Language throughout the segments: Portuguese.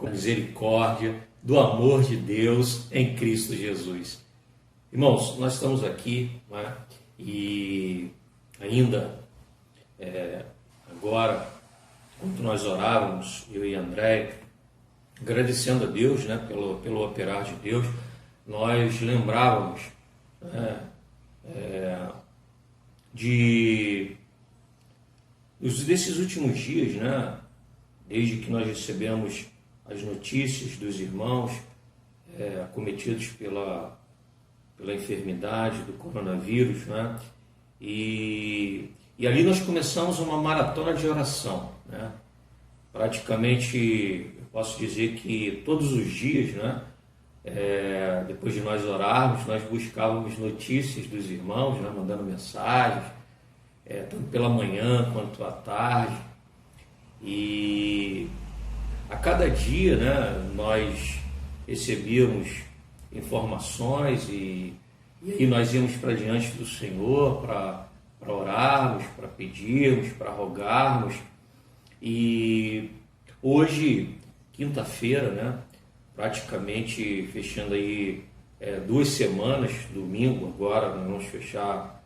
com a misericórdia, do amor de Deus em Cristo Jesus. Irmãos, nós estamos aqui, né, e ainda agora, quando nós orávamos, eu e André, agradecendo a Deus, né, pelo operar de Deus, nós lembrávamos, né, desses últimos dias, né, desde que nós recebemos as notícias dos irmãos acometidos pela enfermidade do coronavírus, né, e ali nós começamos uma maratona de oração, né, praticamente, eu posso dizer que todos os dias, né, depois de nós orarmos, nós buscávamos notícias dos irmãos, né, mandando mensagens, tanto pela manhã quanto à tarde, e a cada dia, né, nós recebíamos informações e aí nós íamos para diante do Senhor para orarmos, para pedirmos, para rogarmos. E hoje, quinta-feira, né, praticamente fechando aí 2 semanas, domingo agora, nós vamos fechar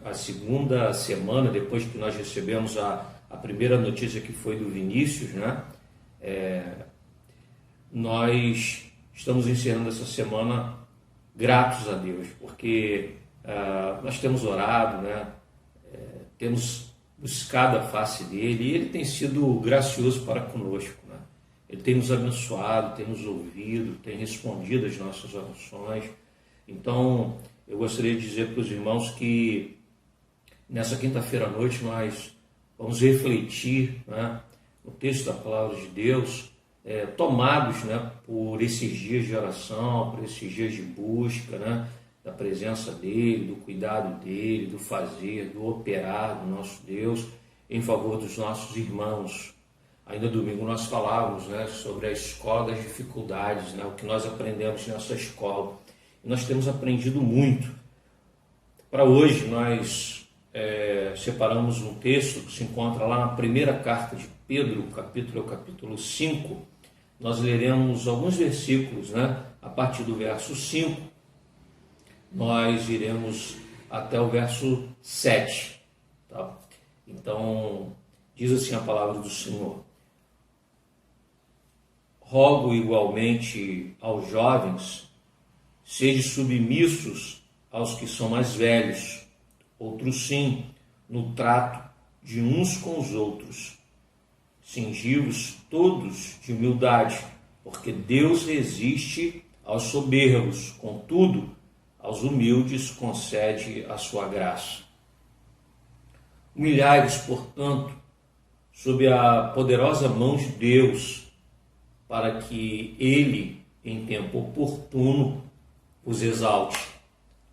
a segunda semana, depois que nós recebemos a primeira notícia, que foi do Vinícius, né? Nós estamos encerrando essa semana gratos a Deus, porque nós temos orado, né? Temos buscado a face dele, e ele tem sido gracioso para conosco, né? Ele tem nos abençoado, tem nos ouvido, tem respondido às nossas orações. Então, eu gostaria de dizer para os irmãos que nessa quinta-feira à noite nós vamos refletir, né, no texto da palavra de Deus, tomados, né, por esses dias de oração, por esses dias de busca, né, da presença dele, do cuidado dele, do fazer, do operar do nosso Deus em favor dos nossos irmãos. Ainda domingo nós falávamos, né, sobre a escola das dificuldades, né, o que nós aprendemos nessa escola. E nós temos aprendido muito. Para hoje nós separamos um texto que se encontra lá na primeira carta de Pedro, capítulo 5. Nós leremos alguns versículos, né? A partir do verso 5, nós iremos até o verso 7. Tá? Então, diz assim a palavra do Senhor: rogo igualmente aos jovens, sede submissos aos que são mais velhos, outros sim, no trato de uns com os outros. Cingivos todos de humildade, porque Deus resiste aos soberbos, contudo, aos humildes concede a sua graça. Humilhai-vos, portanto, sob a poderosa mão de Deus, para que Ele, em tempo oportuno, os exalte,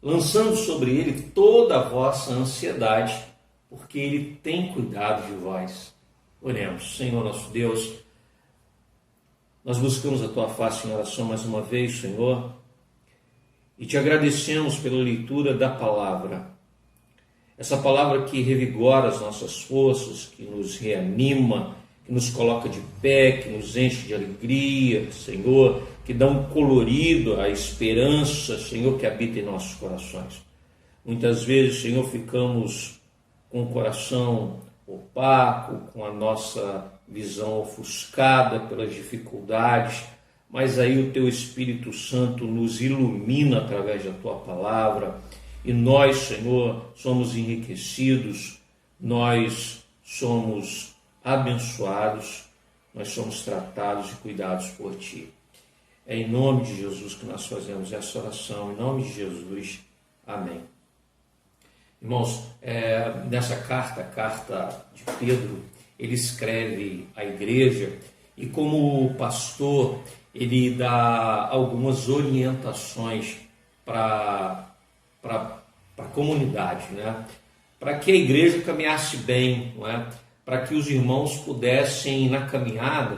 lançando sobre Ele toda a vossa ansiedade, porque Ele tem cuidado de vós. Oremos. Senhor nosso Deus, nós buscamos a Tua face em oração mais uma vez, Senhor, e Te agradecemos pela leitura da palavra. Essa palavra que revigora as nossas forças, que nos reanima, que nos coloca de pé, que nos enche de alegria, Senhor, que dá um colorido à esperança, Senhor, que habita em nossos corações. Muitas vezes, Senhor, ficamos com o coração opaco, com a nossa visão ofuscada pelas dificuldades, mas aí o Teu Espírito Santo nos ilumina através da Tua palavra, e nós, Senhor, somos enriquecidos, nós somos abençoados, nós somos tratados e cuidados por Ti. É em nome de Jesus que nós fazemos essa oração, em nome de Jesus, amém. Irmãos, nessa carta, a carta de Pedro, ele escreve à igreja e, como pastor, ele dá algumas orientações para a comunidade, né? Para que a igreja caminhasse bem, não é? Para que os irmãos pudessem, na caminhada,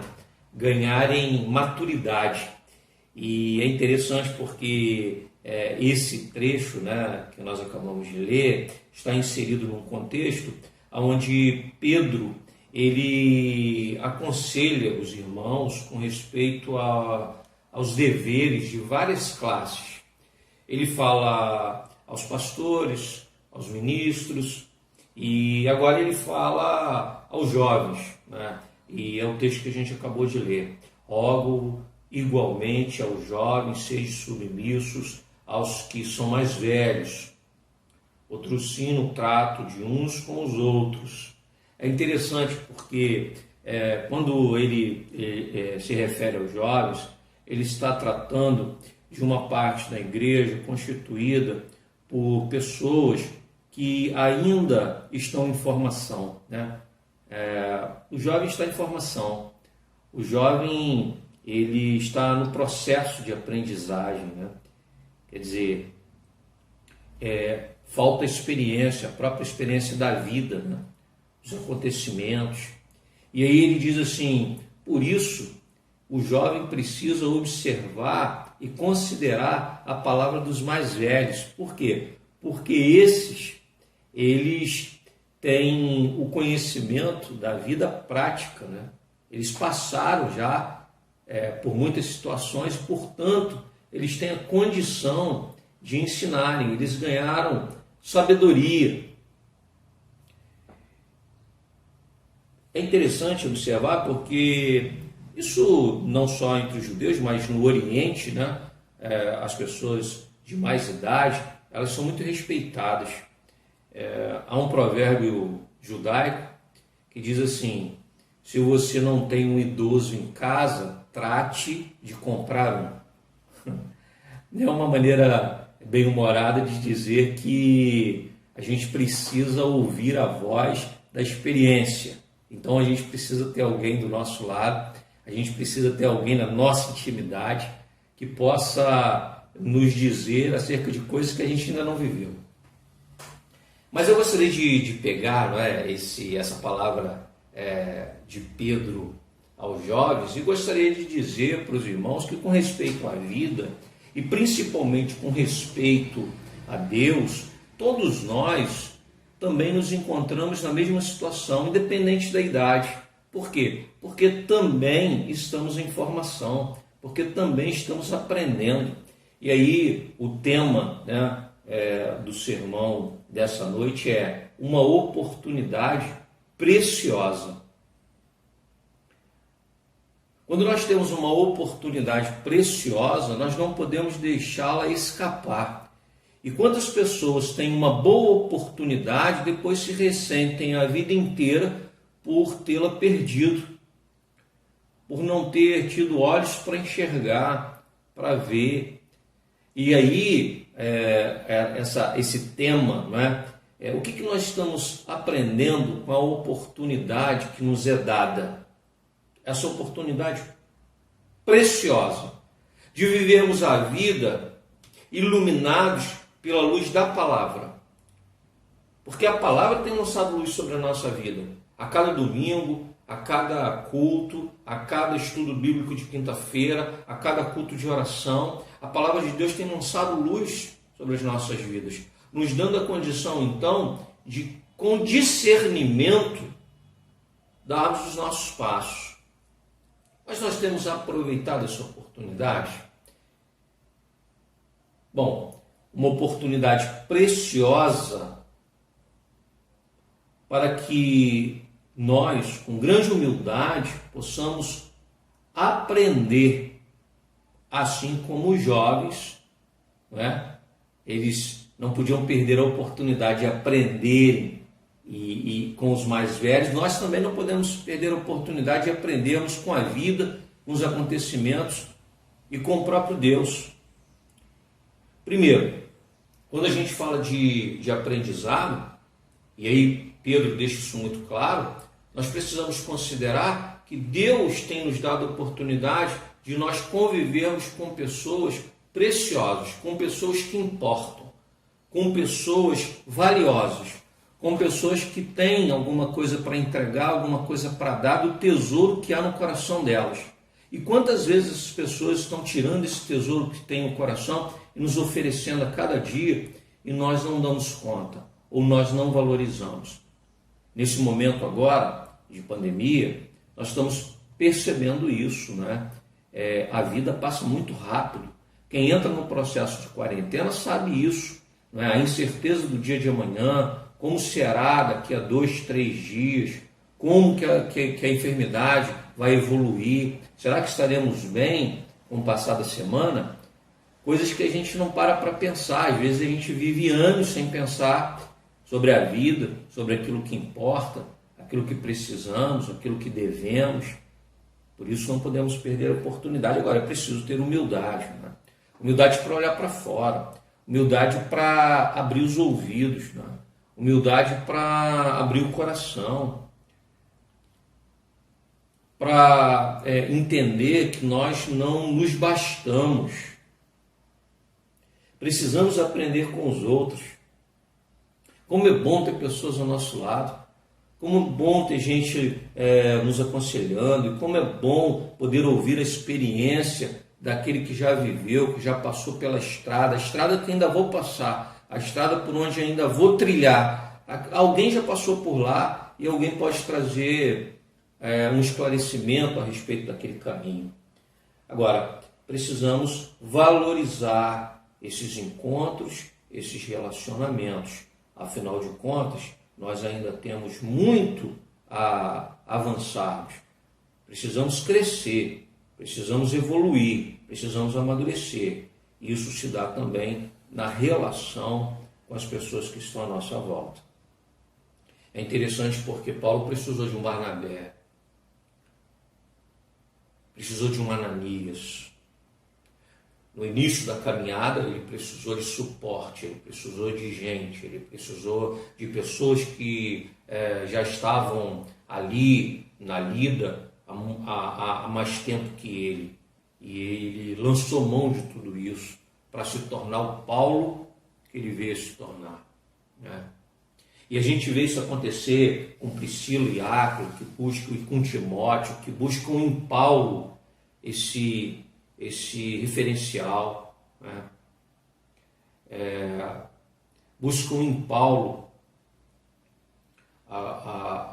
ganharem maturidade. E é interessante porque esse trecho, né, que nós acabamos de ler está inserido num contexto onde Pedro ele aconselha os irmãos com respeito aos deveres de várias classes. Ele fala aos pastores, aos ministros, e agora ele fala aos jovens, né? E é o texto que a gente acabou de ler. Rogo igualmente aos jovens, sejam submissos aos que são mais velhos. Patrocina o trato de uns com os outros. É interessante porque quando ele se refere aos jovens, ele está tratando de uma parte da igreja constituída por pessoas que ainda estão em formação, né? O jovem está em formação. O jovem, ele está no processo de aprendizagem, né? Quer dizer, falta experiência, a própria experiência da vida, né? Os acontecimentos. E aí ele diz assim: por isso o jovem precisa observar e considerar a palavra dos mais velhos. Por quê? Porque eles têm o conhecimento da vida prática, né? Eles passaram já por muitas situações, portanto, eles têm a condição de ensinarem, eles ganharam sabedoria. É interessante observar porque isso não só entre os judeus, mas no Oriente, né? As pessoas de mais idade, elas são muito respeitadas. Há um provérbio judaico que diz assim: se você não tem um idoso em casa, trate de comprar um. É uma maneira bem-humorada de dizer que a gente precisa ouvir a voz da experiência. Então a gente precisa ter alguém do nosso lado, a gente precisa ter alguém na nossa intimidade que possa nos dizer acerca de coisas que a gente ainda não viveu. Mas eu gostaria de pegar, não é, essa palavra de Pedro aos jovens, e gostaria de dizer para os irmãos que, com respeito à vida e principalmente com respeito a Deus, todos nós também nos encontramos na mesma situação, independente da idade. Por quê? Porque também estamos em formação, porque também estamos aprendendo. E aí o tema, né, do sermão dessa noite é uma oportunidade preciosa. Quando nós temos uma oportunidade preciosa, nós não podemos deixá-la escapar. E quantas pessoas têm uma boa oportunidade, depois se ressentem a vida inteira por tê-la perdido, por não ter tido olhos para enxergar, para ver. E aí, esse tema, não é? O que nós estamos aprendendo com a oportunidade que nos é dada? Essa oportunidade preciosa de vivermos a vida iluminados pela luz da palavra. Porque a palavra tem lançado luz sobre a nossa vida. A cada domingo, a cada culto, a cada estudo bíblico de quinta-feira, a cada culto de oração, a palavra de Deus tem lançado luz sobre as nossas vidas, nos dando a condição, então, de, com discernimento, darmos os nossos passos. Mas nós temos aproveitado essa oportunidade? Bom, uma oportunidade preciosa para que nós, com grande humildade, possamos aprender, assim como os jovens, né? Eles não podiam perder a oportunidade de aprenderem e com os mais velhos. Nós também não podemos perder a oportunidade de aprendermos com a vida, com os acontecimentos e com o próprio Deus. Primeiro, quando a gente fala de aprendizado, e aí Pedro deixa isso muito claro, nós precisamos considerar que Deus tem nos dado a oportunidade de nós convivermos com pessoas preciosas, com pessoas que importam, com pessoas valiosas, com pessoas que têm alguma coisa para entregar, alguma coisa para dar do tesouro que há no coração delas. E quantas vezes essas pessoas estão tirando esse tesouro que tem no coração e nos oferecendo a cada dia e nós não damos conta, ou nós não valorizamos. Nesse momento agora, de pandemia, nós estamos percebendo isso, né? A vida passa muito rápido. Quem entra no processo de quarentena sabe isso, né? A incerteza do dia de amanhã, como será daqui a 2, 3 dias, como que a enfermidade vai evoluir, será que estaremos bem com o passar da semana? Coisas que a gente não para pensar, às vezes a gente vive anos sem pensar sobre a vida, sobre aquilo que importa, aquilo que precisamos, aquilo que devemos. Por isso não podemos perder a oportunidade. Agora é preciso ter humildade, né? Humildade para olhar para fora, humildade para abrir os ouvidos, né? Humildade para abrir o coração, para entender que nós não nos bastamos. Precisamos aprender com os outros. Como é bom ter pessoas ao nosso lado. Como é bom ter gente nos aconselhando. E como é bom poder ouvir a experiência daquele que já viveu, que já passou pela estrada. A estrada que ainda vou passar. A estrada por onde ainda vou trilhar. Alguém já passou por lá e alguém pode trazer um esclarecimento a respeito daquele caminho. Agora, precisamos valorizar esses encontros, esses relacionamentos. Afinal de contas, nós ainda temos muito a avançarmos. Precisamos crescer, precisamos evoluir, precisamos amadurecer. Isso se dá também na relação com as pessoas que estão à nossa volta. É interessante porque Paulo precisou de um Barnabé, precisou de um Ananias. No início da caminhada, ele precisou de suporte, ele precisou de gente, ele precisou de pessoas que já estavam ali na lida há mais tempo que ele. E ele lançou mão de tudo isso para se tornar o Paulo que ele veio se tornar, né? E a gente vê isso acontecer com Priscila e Áquila, que buscam, e com Timóteo, que buscam em Paulo esse referencial, né? Buscam em Paulo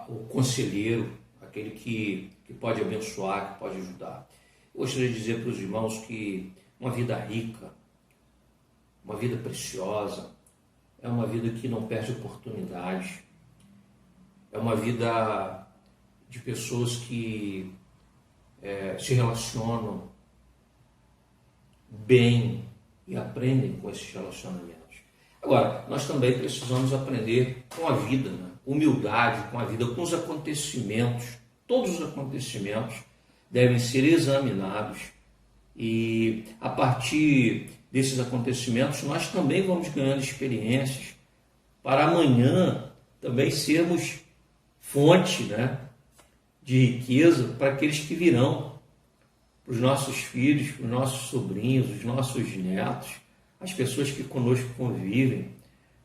o conselheiro, aquele que pode abençoar, que pode ajudar. Eu gostaria de dizer para os irmãos que uma vida rica, uma vida preciosa, é uma vida que não perde oportunidade, é uma vida de pessoas que se relacionam bem e aprendem com esses relacionamentos. Agora, nós também precisamos aprender com a vida, né? Humildade com a vida, com os acontecimentos. Todos os acontecimentos devem ser examinados e a partir desses acontecimentos nós também vamos ganhando experiências para amanhã também sermos fonte, né, de riqueza para aqueles que virão, para os nossos filhos, para os nossos sobrinhos, os nossos netos, as pessoas que conosco convivem,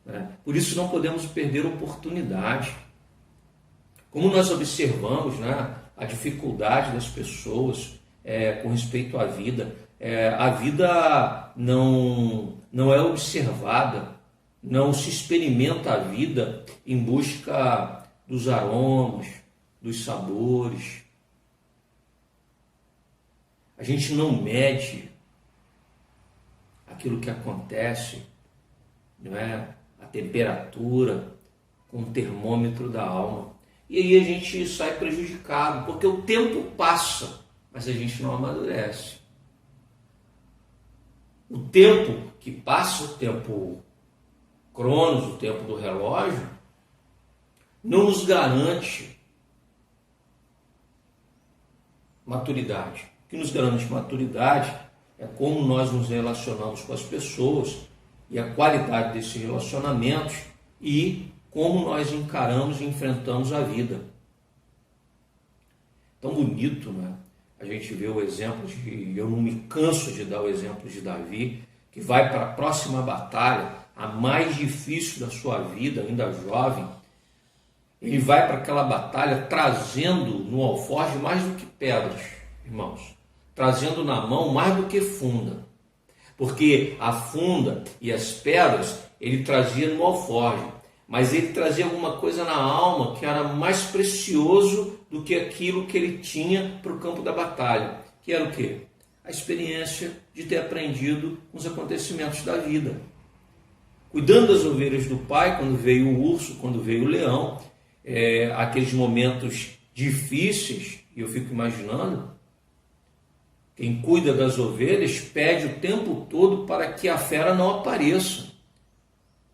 né? Por isso não podemos perder oportunidade. Como nós observamos, né, a dificuldade das pessoas com respeito à vida, a vida não é observada, não se experimenta a vida em busca dos aromas, dos sabores. A gente não mede aquilo que acontece, não é? A temperatura com o termômetro da alma. E aí a gente sai prejudicado, porque o tempo passa, mas a gente não amadurece. O tempo que passa, o tempo cronos, o tempo do relógio, não nos garante maturidade. O que nos garante maturidade é como nós nos relacionamos com as pessoas e a qualidade desses relacionamentos e como nós encaramos e enfrentamos a vida. Tão bonito, né? A gente vê o exemplo eu não me canso de dar o exemplo de Davi, que vai para a próxima batalha, a mais difícil da sua vida, ainda jovem. Ele vai para aquela batalha trazendo no alforje mais do que pedras, irmãos. Trazendo na mão mais do que funda. Porque a funda e as pedras ele trazia no alforje. Mas ele trazia alguma coisa na alma que era mais precioso do que aquilo que ele tinha para o campo da batalha, que era o quê? A experiência de ter aprendido os acontecimentos da vida. Cuidando das ovelhas do pai, quando veio o urso, quando veio o leão, aqueles momentos difíceis, e eu fico imaginando, quem cuida das ovelhas pede o tempo todo para que a fera não apareça.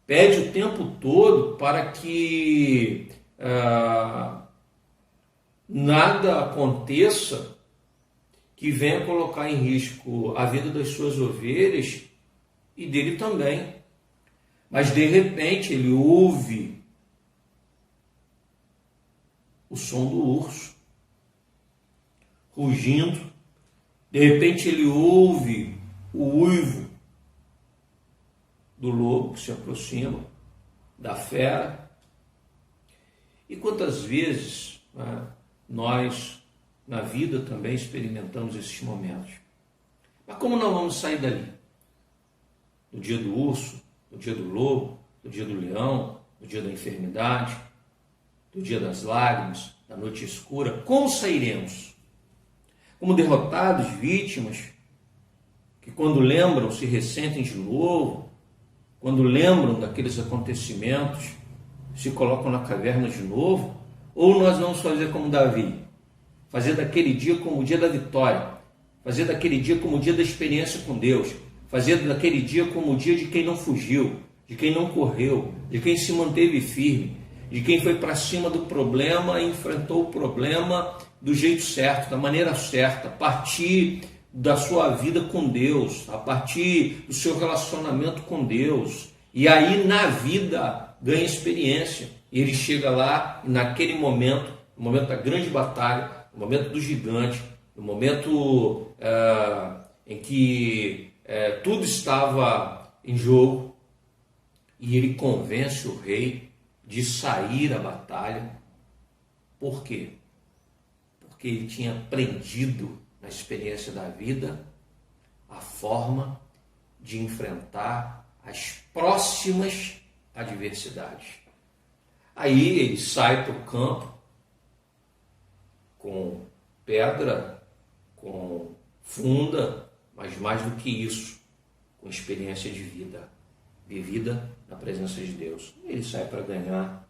Pede o tempo todo para que nada aconteça que venha colocar em risco a vida das suas ovelhas e dele também. Mas de repente ele ouve o som do urso rugindo, de repente ele ouve o uivo do lobo que se aproxima, da fera. E quantas vezes nós, na vida, também experimentamos esses momentos. Mas como não vamos sair dali? No dia do urso, no dia do lobo, no dia do leão, no dia da enfermidade, no dia das lágrimas, da noite escura, como sairemos? Como derrotados, vítimas, que quando lembram se ressentem de novo, quando lembram daqueles acontecimentos, se colocam na caverna de novo? Ou nós vamos fazer como Davi, fazer daquele dia como o dia da vitória, fazer daquele dia como o dia da experiência com Deus, fazer daquele dia como o dia de quem não fugiu, de quem não correu, de quem se manteve firme, de quem foi para cima do problema e enfrentou o problema do jeito certo, da maneira certa, a partir da sua vida com Deus, a partir do seu relacionamento com Deus. E aí na vida ganha experiência. E ele chega lá e naquele momento, no momento da grande batalha, no momento do gigante, no momento em que tudo estava em jogo, e ele convence o rei de sair à batalha. Por quê? Porque ele tinha aprendido na experiência da vida a forma de enfrentar as próximas adversidades. Aí ele sai para o campo com pedra, com funda, mas mais do que isso, com experiência de vida, vivida na presença de Deus. Ele sai para ganhar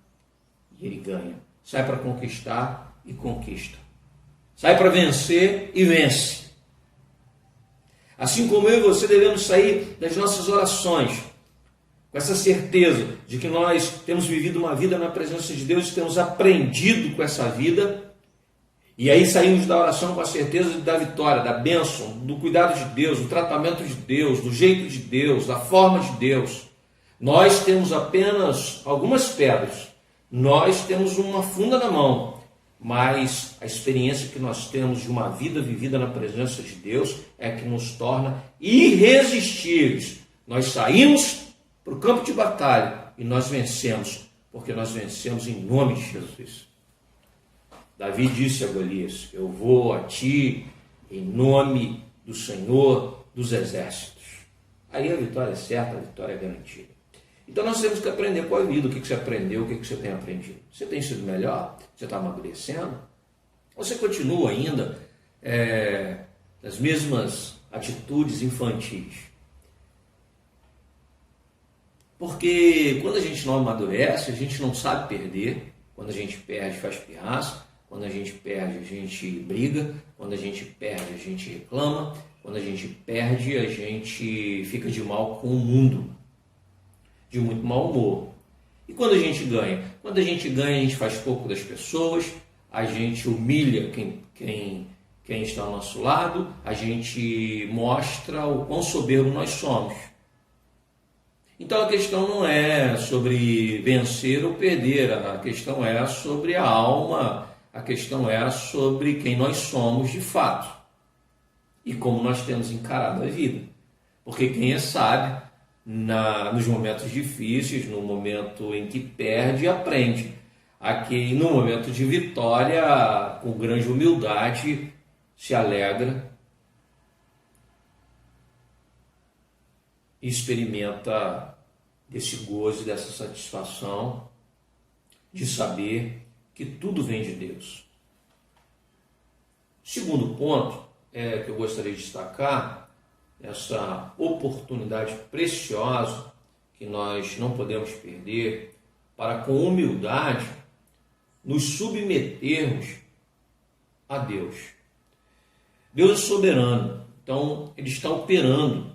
e ele ganha. Sai para conquistar e conquista. Sai para vencer e vence. Assim como eu e você devemos sair das nossas orações com essa certeza de que nós temos vivido uma vida na presença de Deus e temos aprendido com essa vida. E aí saímos da oração com a certeza da vitória, da bênção, do cuidado de Deus, do tratamento de Deus, do jeito de Deus, da forma de Deus. Nós temos apenas algumas pedras, nós temos uma funda na mão, mas a experiência que nós temos de uma vida vivida na presença de Deus é que nos torna irresistíveis. Nós saímos para o campo de batalha e nós vencemos, porque nós vencemos em nome de Jesus. Davi disse a Golias: eu vou a ti em nome do Senhor dos Exércitos. Aí a vitória é certa, a vitória é garantida. Então nós temos que aprender com a vida. O que você aprendeu, o que você tem aprendido? Você tem sido melhor? Você está amadurecendo? Ou você continua ainda nas mesmas atitudes infantis? Porque quando a gente não amadurece, a gente não sabe perder. Quando a gente perde, faz pirraça. Quando a gente perde, a gente briga. Quando a gente perde, a gente reclama. Quando a gente perde, a gente fica de mal com o mundo, de muito mau humor. E quando a gente ganha? Quando a gente ganha, a gente faz pouco das pessoas, a gente humilha quem está ao nosso lado, a gente mostra o quão soberbo nós somos. Então a questão não é sobre vencer ou perder, a questão é sobre a alma, a questão é sobre quem nós somos de fato e como nós temos encarado a vida. Porque quem é sábio, nos momentos difíceis, no momento em que perde, aprende. Aqui, no momento de vitória, com grande humildade, se alegra e experimenta desse gozo, dessa satisfação de saber que tudo vem de Deus. Segundo ponto que eu gostaria de destacar, essa oportunidade preciosa que nós não podemos perder para, com humildade, nos submetermos a Deus. Deus é soberano, então Ele está operando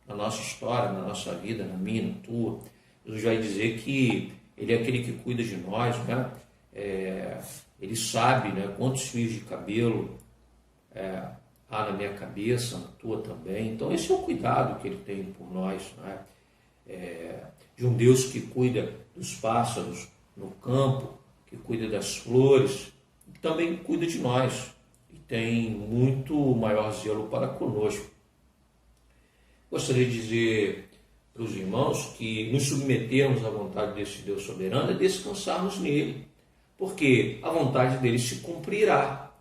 na nossa história, na nossa vida, na minha, na tua. Jesus vai dizer que Ele é aquele que cuida de nós, né? Ele sabe, né, quantos fios de cabelo há na minha cabeça, na tua também. Então esse é o cuidado que Ele tem por nós, né? De um Deus que cuida dos pássaros no campo, que cuida das flores, e também cuida de nós e tem muito maior zelo para conosco. Gostaria de dizer para os irmãos que nos submetermos à vontade desse Deus soberano é descansarmos nele, porque a vontade dele se cumprirá.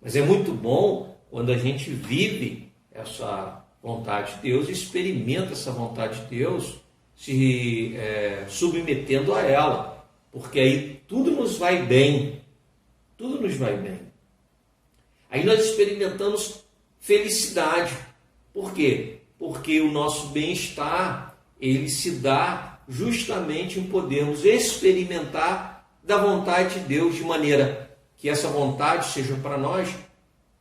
Mas é muito bom quando a gente vive essa vontade de Deus, experimenta essa vontade de Deus, se submetendo a ela, porque aí tudo nos vai bem, tudo nos vai bem. Aí nós experimentamos felicidade. Por quê? Porque o nosso bem-estar, ele se dá justamente em podermos experimentar da vontade de Deus, de maneira que essa vontade seja para nós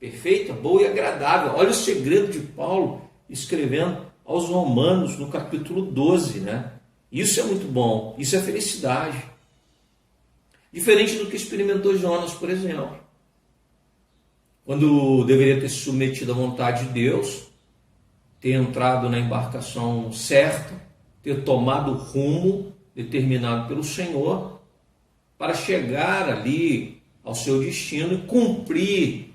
perfeita, boa e agradável. Olha o segredo de Paulo escrevendo aos Romanos no capítulo 12, né? Isso é muito bom, isso é felicidade. Diferente do que experimentou Jonas, por exemplo. Quando deveria ter se submetido à vontade de Deus, ter entrado na embarcação certa, ter tomado o rumo determinado pelo Senhor, para chegar ali ao seu destino e cumprir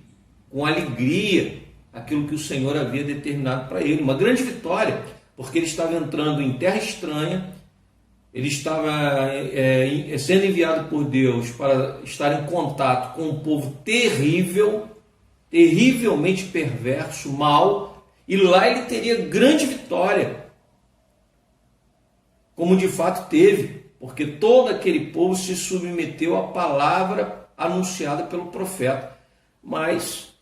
com alegria aquilo que o Senhor havia determinado para ele. Uma grande vitória, porque ele estava entrando em terra estranha, ele estava sendo enviado por Deus para estar em contato com um povo terrível, terrivelmente perverso, mau, e lá ele teria grande vitória, como de fato teve, porque todo aquele povo se submeteu à palavra anunciada pelo profeta. Mas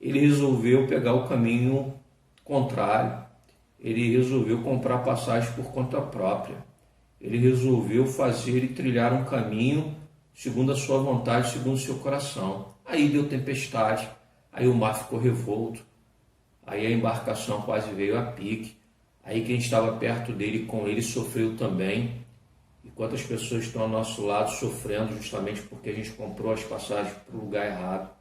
ele resolveu pegar o caminho contrário, ele resolveu comprar passagem por conta própria, ele resolveu fazer e trilhar um caminho segundo a sua vontade, segundo o seu coração. Aí deu tempestade, aí o mar ficou revolto, aí a embarcação quase veio a pique, aí quem estava perto dele com ele sofreu também, e quantas pessoas estão ao nosso lado sofrendo justamente porque a gente comprou as passagens para o lugar errado,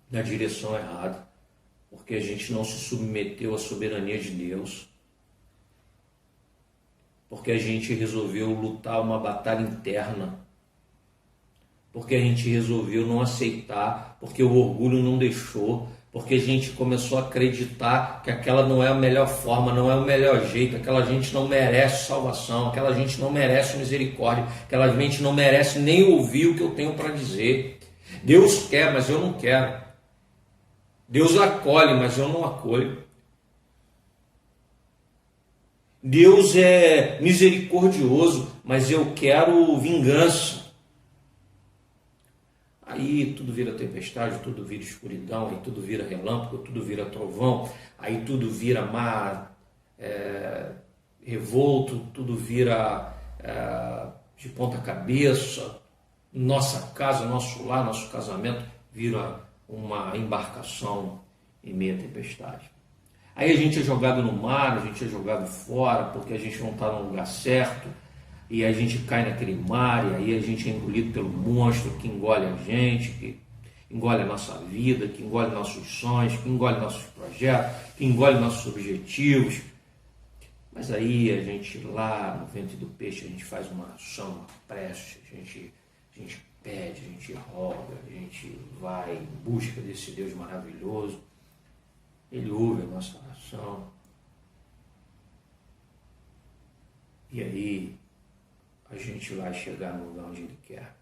na direção errada, porque a gente não se submeteu à soberania de Deus, porque a gente resolveu lutar uma batalha interna, porque a gente resolveu não aceitar, porque o orgulho não deixou, porque a gente começou a acreditar que aquela não é a melhor forma, não é o melhor jeito, aquela gente não merece salvação, aquela gente não merece misericórdia, aquela gente não merece nem ouvir o que eu tenho para dizer. Deus quer, mas eu não quero. Deus acolhe, mas eu não acolho. Deus é misericordioso, mas eu quero vingança. Aí tudo vira tempestade, tudo vira escuridão, aí tudo vira relâmpago, tudo vira trovão, aí tudo vira mar revolto, tudo vira de ponta cabeça. Nossa casa, nosso lar, nosso casamento vira uma embarcação em meia tempestade. Aí a gente é jogado no mar, a gente é jogado fora, porque a gente não está no lugar certo, e a gente cai naquele mar, e aí a gente é engolido pelo monstro que engole a gente, que engole a nossa vida, que engole nossos sonhos, que engole nossos projetos, que engole nossos objetivos. Mas aí a gente lá no ventre do peixe, a gente faz uma oração, uma prece, a gente pede, a gente roga, a gente vai em busca desse Deus maravilhoso. Ele ouve a nossa oração. E aí a gente vai chegar no lugar onde Ele quer.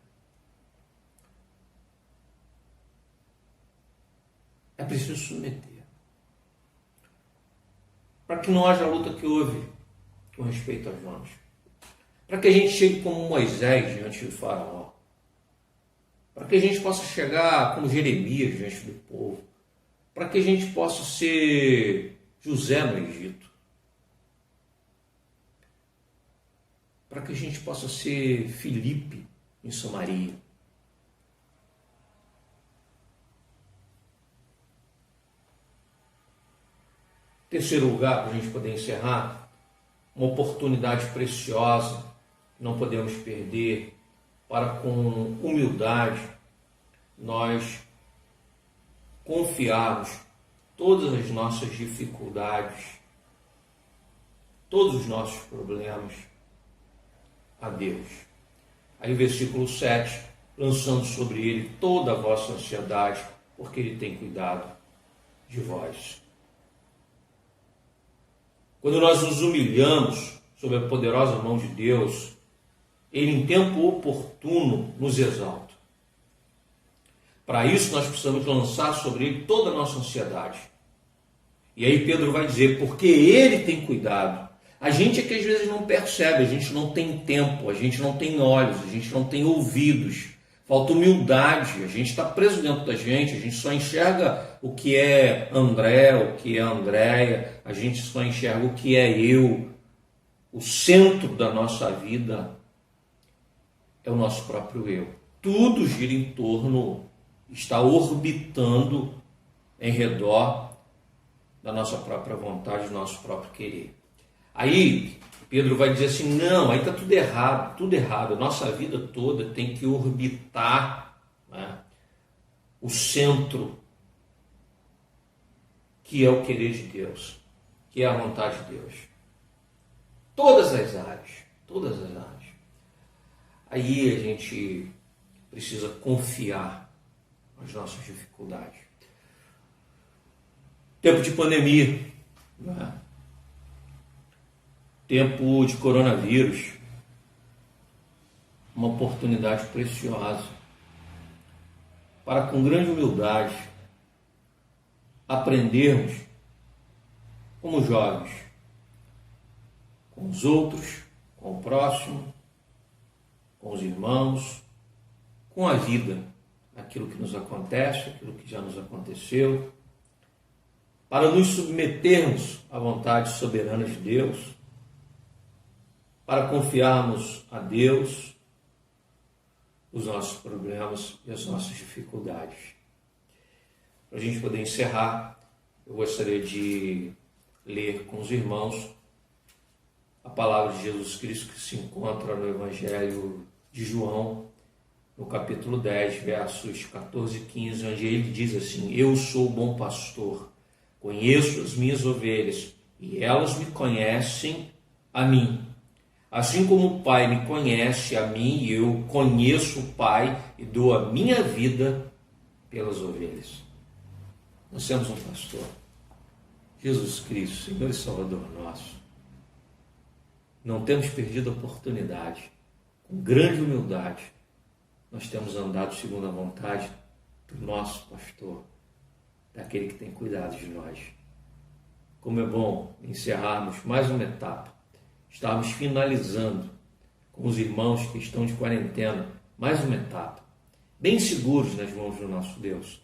É preciso submeter. Para que não haja a luta que houve com respeito a Jonas. Para que a gente chegue como Moisés diante do faraó. para que a gente possa chegar como Jeremias diante do povo, para que a gente possa ser José no Egito, para que a gente possa ser Filipe em Samaria. Terceiro lugar, para a gente poder encerrar, uma oportunidade preciosa que não podemos perder, para com humildade nós confiarmos todas as nossas dificuldades, todos os nossos problemas a Deus. Aí o versículo 7, lançando sobre ele toda a vossa ansiedade, porque ele tem cuidado de vós. Quando nós nos humilhamos sob a poderosa mão de Deus, ele em tempo oportuno nos exalta. Para isso nós precisamos lançar sobre ele toda a nossa ansiedade. E aí Pedro vai dizer, porque ele tem cuidado. A gente é que às vezes não percebe, a gente não tem tempo, a gente não tem olhos, a gente não tem ouvidos. Falta humildade, a gente está preso dentro da gente, a gente só enxerga o que é André, o que é Andréia, a gente só enxerga o que é eu. O centro da nossa vida é o nosso próprio eu. Tudo gira em torno, está orbitando em redor da nossa própria vontade, do nosso próprio querer. Aí Pedro vai dizer assim, não, aí está tudo errado, tudo errado. A nossa vida toda tem que orbitar, né, o centro, que é o querer de Deus, que é a vontade de Deus. Todas as áreas, todas as áreas. Aí a gente precisa confiar nas nossas dificuldades. Tempo de pandemia, né? Tempo de coronavírus, uma oportunidade preciosa para, com grande humildade, aprendermos como jovens, com os outros, com o próximo, com os irmãos, com a vida, aquilo que nos acontece, aquilo que já nos aconteceu, para nos submetermos à vontade soberana de Deus, para confiarmos a Deus os nossos problemas e as nossas dificuldades. Para a gente poder encerrar, eu gostaria de ler com os irmãos a palavra de Jesus Cristo que se encontra no Evangelho de João, no capítulo 10, versos 14 e 15, onde ele diz assim, eu sou o bom pastor, conheço as minhas ovelhas e elas me conhecem a mim. Assim como o Pai me conhece a mim, eu conheço o Pai e dou a minha vida pelas ovelhas. Nós temos um pastor, Jesus Cristo, Senhor e Salvador nosso. Não temos perdido a oportunidade. Com grande humildade, nós temos andado segundo a vontade do nosso pastor, daquele que tem cuidado de nós. Como é bom encerrarmos mais uma etapa. Estamos finalizando com os irmãos que estão de quarentena, mais uma etapa, bem seguros nas mãos do nosso Deus,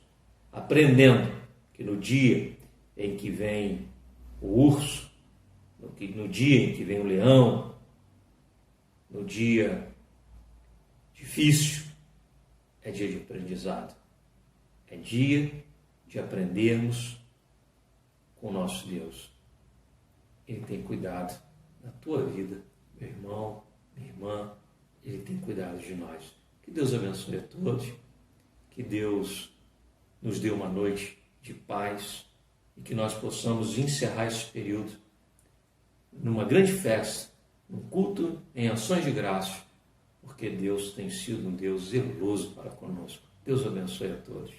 aprendendo que no dia em que vem o urso, no dia em que vem o leão, no dia difícil, é dia de aprendizado, é dia de aprendermos com o nosso Deus. Ele tem cuidado da tua vida, meu irmão, minha irmã, ele tem cuidado de nós. Que Deus abençoe a todos, que Deus nos dê uma noite de paz e que nós possamos encerrar esse período numa grande festa, num culto em ações de graça, porque Deus tem sido um Deus zeloso para conosco. Deus abençoe a todos.